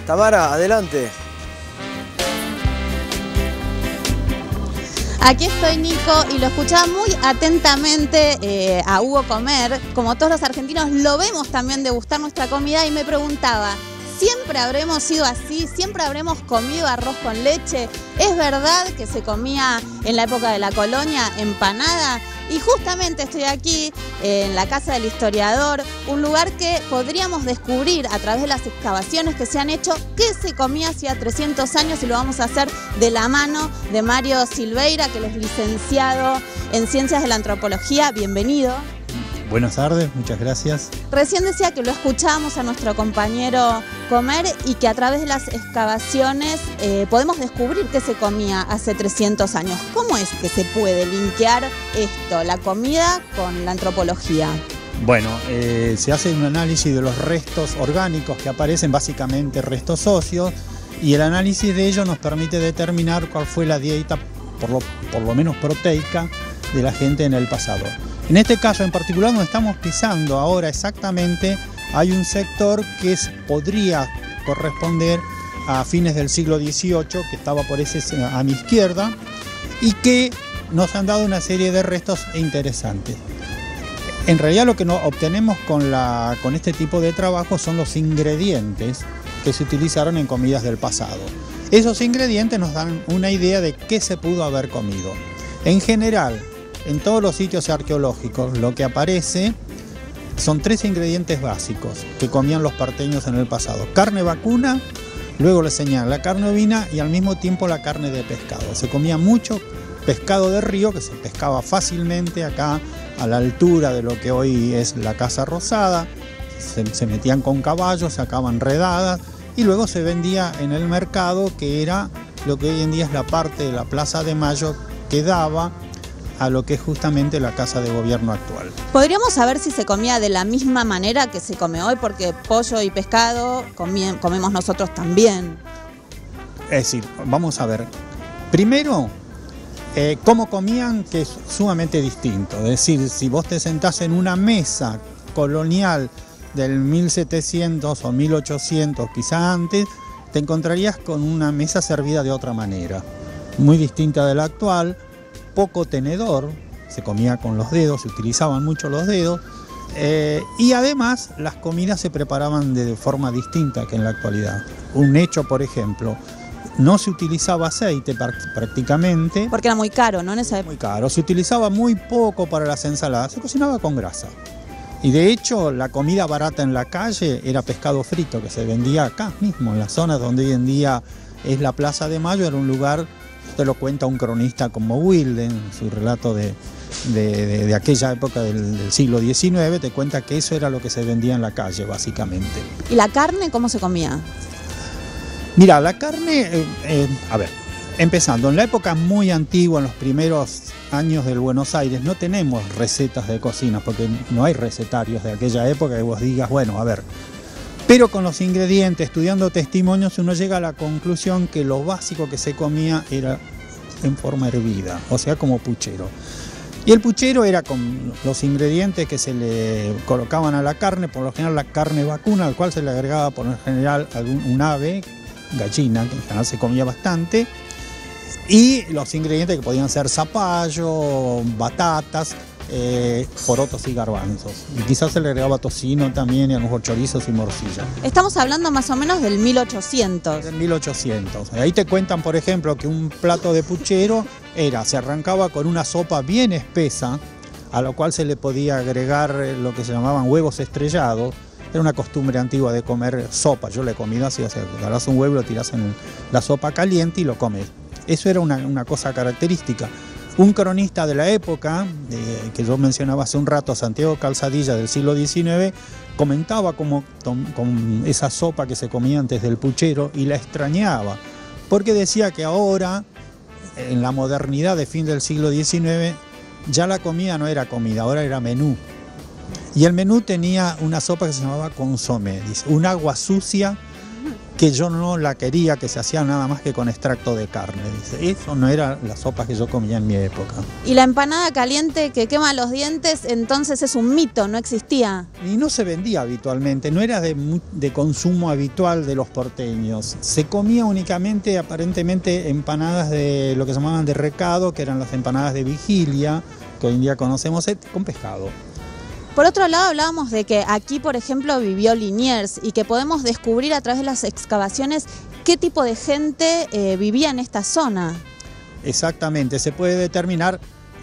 Tamara, adelante. Aquí estoy, Nico, y lo escuchaba muy atentamente a Hugo comer. Como todos los argentinos, lo vemos también degustar nuestra comida y me preguntaba, ¿siempre habremos sido así? ¿Siempre habremos comido arroz con leche? ¿Es verdad que se comía en la época de la colonia empanada? Y justamente estoy aquí en la Casa del Historiador, un lugar que podríamos descubrir a través de las excavaciones que se han hecho qué se comía hacía 300 años, y lo vamos a hacer de la mano de Mario Silveira, que él es licenciado en Ciencias de la Antropología. Bienvenido. Buenas tardes, muchas gracias. Recién decía que lo escuchábamos a nuestro compañero comer y que a través de las excavaciones podemos descubrir qué se comía hace 300 años. ¿Cómo es que se puede linkear esto, la comida, con la antropología? Bueno, se hace un análisis de los restos orgánicos que aparecen, básicamente restos óseos, y el análisis de ellos nos permite determinar cuál fue la dieta, por lo menos proteica, de la gente en el pasado. En este caso en particular, donde estamos pisando ahora exactamente, hay un sector que podría corresponder a fines del siglo XVIII, que estaba por a mi izquierda, y que nos han dado una serie de restos interesantes. En realidad lo que obtenemos con este tipo de trabajo son los ingredientes que se utilizaron en comidas del pasado. Esos ingredientes nos dan una idea de qué se pudo haber comido. En general, en todos los sitios arqueológicos, lo que aparece son 3 ingredientes básicos que comían los parteños en el pasado. Carne vacuna, luego le señalan la carne ovina y al mismo tiempo la carne de pescado. Se comía mucho pescado de río, que se pescaba fácilmente acá a la altura de lo que hoy es la Casa Rosada. Se metían con caballos, sacaban redadas y luego se vendía en el mercado, que era lo que hoy en día es la parte de la Plaza de Mayo que daba a lo que es justamente la Casa de Gobierno actual. ¿Podríamos saber si se comía de la misma manera que se come hoy? Porque pollo y pescado comemos nosotros también. Es decir, vamos a ver, primero, cómo comían, que es sumamente distinto. Es decir, si vos te sentás en una mesa colonial del 1700 o 1800, quizá antes, te encontrarías con una mesa servida de otra manera, muy distinta de la actual. Poco tenedor, se comía con los dedos, se utilizaban mucho los dedos, y además las comidas se preparaban de forma distinta que en la actualidad. Un hecho, por ejemplo, no se utilizaba aceite prácticamente. Porque era muy caro, ¿no? En esa época. Muy caro, se utilizaba muy poco para las ensaladas, se cocinaba con grasa. Y de hecho la comida barata en la calle era pescado frito, que se vendía acá mismo, en la zona donde hoy en día es la Plaza de Mayo. Era un lugar, te lo cuenta un cronista como Wilden, en su relato de aquella época del siglo XIX, te cuenta que eso era lo que se vendía en la calle, básicamente. ¿Y la carne cómo se comía? Mira, la carne, a ver, empezando, en la época muy antigua, en los primeros años del Buenos Aires, no tenemos recetas de cocina, porque no hay recetarios de aquella época que vos digas, bueno, a ver. Pero con los ingredientes, estudiando testimonios, uno llega a la conclusión que lo básico que se comía era en forma hervida, o sea, como puchero. Y el puchero era con los ingredientes que se le colocaban a la carne, por lo general la carne vacuna, al cual se le agregaba por lo general un ave, gallina, que en general se comía bastante, y los ingredientes que podían ser zapallo, batatas, porotos y garbanzos. Y quizás se le agregaba tocino también, y a lo mejor chorizos y morcilla. Estamos hablando más o menos del 1800. Del 1800. Ahí te cuentan, por ejemplo, que un plato de puchero se arrancaba con una sopa bien espesa, a lo cual se le podía agregar lo que se llamaban huevos estrellados. Era una costumbre antigua de comer sopa. Yo le he comido así, o sea, agarrás un huevo, lo tirás en la sopa caliente y lo comes. Eso era una cosa característica. Un cronista de la época, que yo mencionaba hace un rato, Santiago Calzadilla, del siglo XIX, comentaba con esa sopa que se comía antes del puchero y la extrañaba, porque decía que ahora, en la modernidad de fin del siglo XIX, ya la comida no era comida, ahora era menú. Y el menú tenía una sopa que se llamaba consomé, dice, un agua sucia que yo no la quería, que se hacía nada más que con extracto de carne. Dice, eso no era la sopa que yo comía en mi época. Y la empanada caliente que quema los dientes, entonces es un mito, no existía. Y no se vendía habitualmente, no era de consumo habitual de los porteños. Se comía únicamente, aparentemente, empanadas de lo que se llamaban de recado, que eran las empanadas de vigilia, que hoy en día conocemos, con pescado. Por otro lado, hablábamos de que aquí, por ejemplo, vivió Liniers y que podemos descubrir a través de las excavaciones qué tipo de gente vivía en esta zona. Exactamente, se puede determinar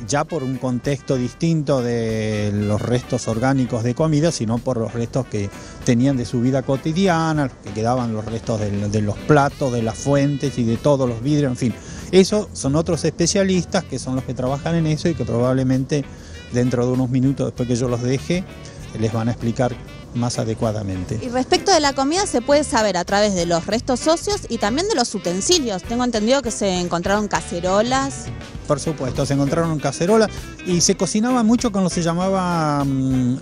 ya por un contexto distinto de los restos orgánicos de comida, sino por los restos que tenían de su vida cotidiana, que quedaban los restos de los platos, de las fuentes y de todos los vidrios, en fin. Eso son otros especialistas que son los que trabajan en eso y que probablemente dentro de unos minutos, después que yo los deje, les van a explicar más adecuadamente. Y respecto de la comida se puede saber a través de los restos óseos y también de los utensilios. Tengo entendido que se encontraron cacerolas. Por supuesto, se encontraron cacerolas y se cocinaba mucho con lo que se llamaba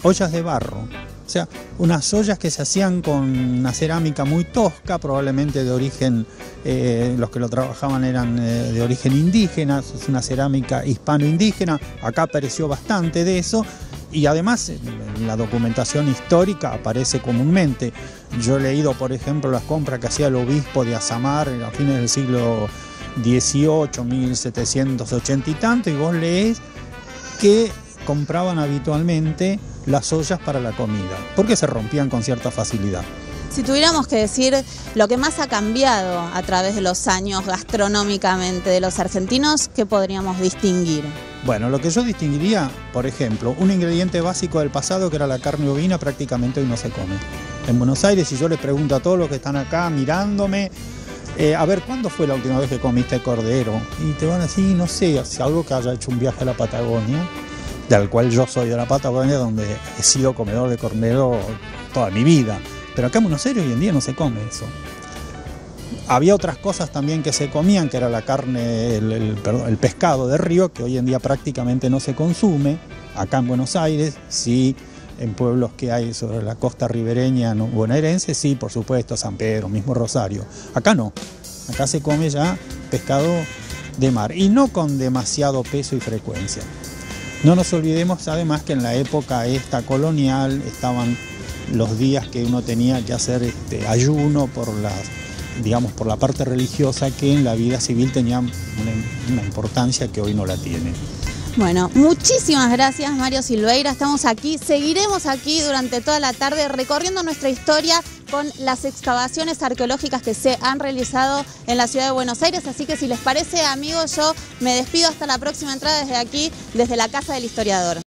ollas de barro. O sea, unas ollas que se hacían con una cerámica muy tosca, probablemente de origen, los que lo trabajaban eran de origen indígena, es una cerámica hispano-indígena, acá apareció bastante de eso. Y además en la documentación histórica aparece comúnmente. Yo he leído, por ejemplo, las compras que hacía el obispo de Azamar a fines del siglo XVIII, 1780 y tanto, y vos lees que compraban habitualmente las ollas para la comida, porque se rompían con cierta facilidad. Si tuviéramos que decir lo que más ha cambiado a través de los años gastronómicamente de los argentinos, ¿qué podríamos distinguir? Bueno, lo que yo distinguiría, por ejemplo, un ingrediente básico del pasado que era la carne ovina, prácticamente hoy no se come. En Buenos Aires, si yo les pregunto a todos los que están acá mirándome, a ver, ¿cuándo fue la última vez que comiste cordero? Y te van a decir, no sé, algo que haya hecho un viaje a la Patagonia, del cual yo soy de la Patagonia, donde he sido comedor de cordero toda mi vida. Pero acá en Buenos Aires hoy en día no se come eso. Había otras cosas también que se comían, que era la carne, el pescado de río, que hoy en día prácticamente no se consume. Acá en Buenos Aires, sí, en pueblos que hay sobre la costa ribereña bonaerense, sí, por supuesto, San Pedro, mismo Rosario. Acá no, acá se come ya pescado de mar y no con demasiado peso y frecuencia. No nos olvidemos además que en la época esta colonial estaban los días que uno tenía que hacer ayuno por la parte religiosa, que en la vida civil tenía una importancia que hoy no la tiene. Bueno, muchísimas gracias Mario Silveira, estamos aquí, seguiremos aquí durante toda la tarde recorriendo nuestra historia con las excavaciones arqueológicas que se han realizado en la ciudad de Buenos Aires, así que si les parece, amigos, yo me despido hasta la próxima entrada desde aquí, desde la Casa del Historiador.